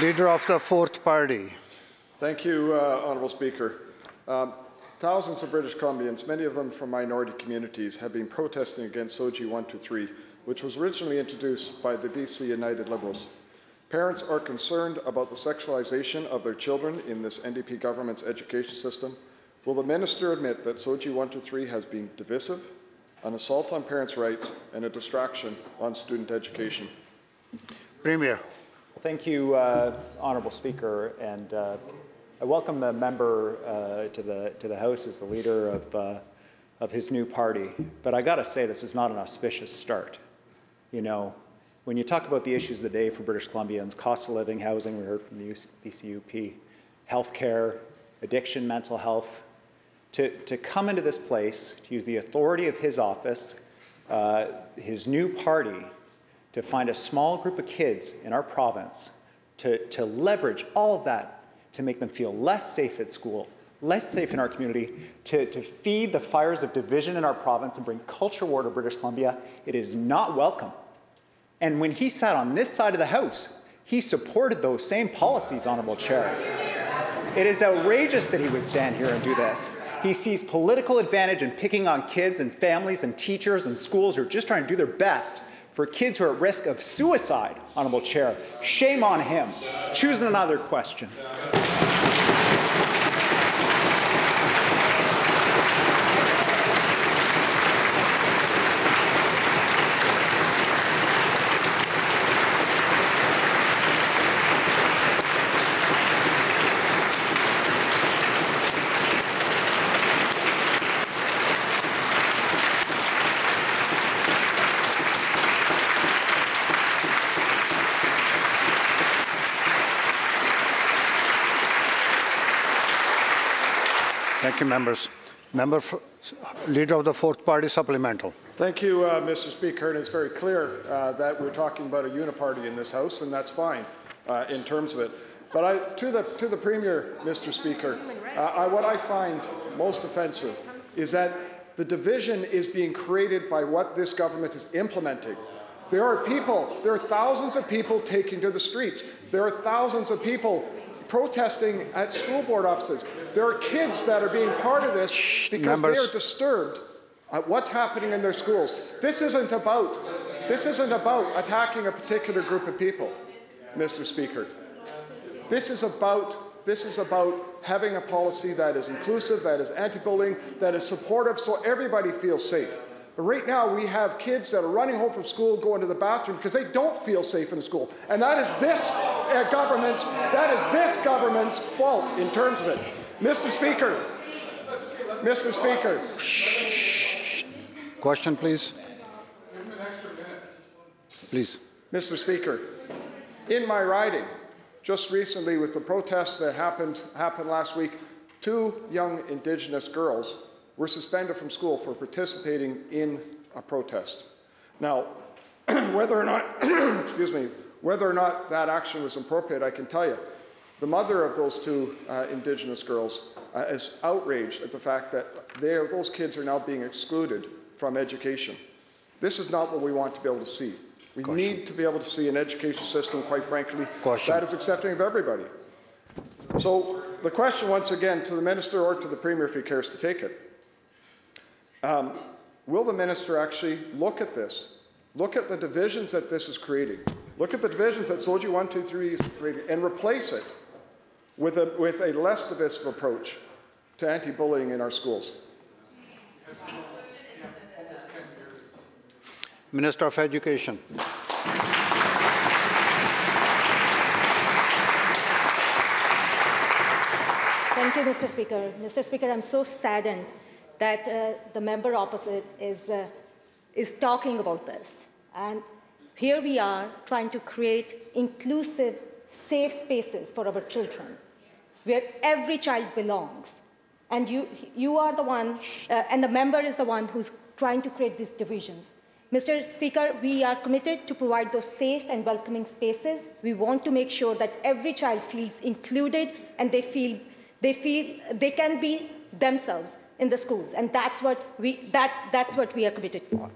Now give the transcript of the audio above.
Leader of the Fourth Party. Thank you, Honourable Speaker. Thousands of British Columbians, many of them from minority communities, have been protesting against SOGI 123, which was originally introduced by the BC United Liberals. Parents are concerned about the sexualization of their children in this NDP government's education system. Will the minister admit that SOGI 123 has been divisive, an assault on parents' rights, and a distraction on student education? Premier. Thank you, Honourable Speaker, and I welcome the member to the House as the leader of his new party. But I got to say, this is not an auspicious start. You know, when you talk about the issues of the day for British Columbians, cost of living, housing, we heard from the BCUP, healthcare, addiction, mental health, to come into this place, to use the authority of his office, his new party, to find a small group of kids in our province, to leverage all of that to make them feel less safe at school, less safe in our community, to feed the fires of division in our province and bring culture war to British Columbia, it is not welcome. And when he sat on this side of the House, he supported those same policies, Honourable Chair. It is outrageous that he would stand here and do this. He sees political advantage in picking on kids and families and teachers and schools who are just trying to do their best for kids who are at risk of suicide, Honourable Chair. Shame on him. Choose another question. Thank you, members. Leader of the Fourth Party, supplemental. Thank you, Mr. Speaker. And it's very clear that we're talking about a uniparty in this House, and that's fine in terms of it. But to the Premier, Mr. Speaker, what I find most offensive is that the division is being created by what this government is implementing. There are thousands of people taking to the streets. There are thousands of people protesting at school board offices. There are kids that are being part of this because they are disturbed at what's happening in their schools. This isn't about attacking a particular group of people, Mr. Speaker. This is about having a policy that is inclusive, that is anti-bullying, that is supportive so everybody feels safe. But right now, we have kids that are running home from school, going to the bathroom because they don't feel safe in school. And that is this government's fault in terms of it. Mr. Speaker. Question, please. Please. Mr. Speaker, in my riding, just recently with the protests that happened last week, 2 young Indigenous girls were suspended from school for participating in a protest. Now, whether or not, whether or not that action was appropriate, I can tell you, the mother of those 2 Indigenous girls is outraged at the fact that those kids are now being excluded from education. This is not what we want to be able to see. We need to be able to see an education system, quite frankly, that is accepting of everybody. So the question, once again, to the Minister or to the Premier, if he cares to take it, will the Minister actually look at this? Look at the divisions that this is creating. Look at the divisions that SOGI 123 is creating and replace it with a less divisive approach to anti-bullying in our schools. Minister of Education. Thank you, Mr. Speaker. Mr. Speaker, I'm so saddened that the member opposite is talking about this. And here we are trying to create inclusive, safe spaces for our children, where every child belongs. And you are the one, and the member is the one who's trying to create these divisions. Mr. Speaker, we are committed to provide those safe and welcoming spaces. We want to make sure that every child feels included and they feel they can be themselves in the schools, and that's what we are committed for.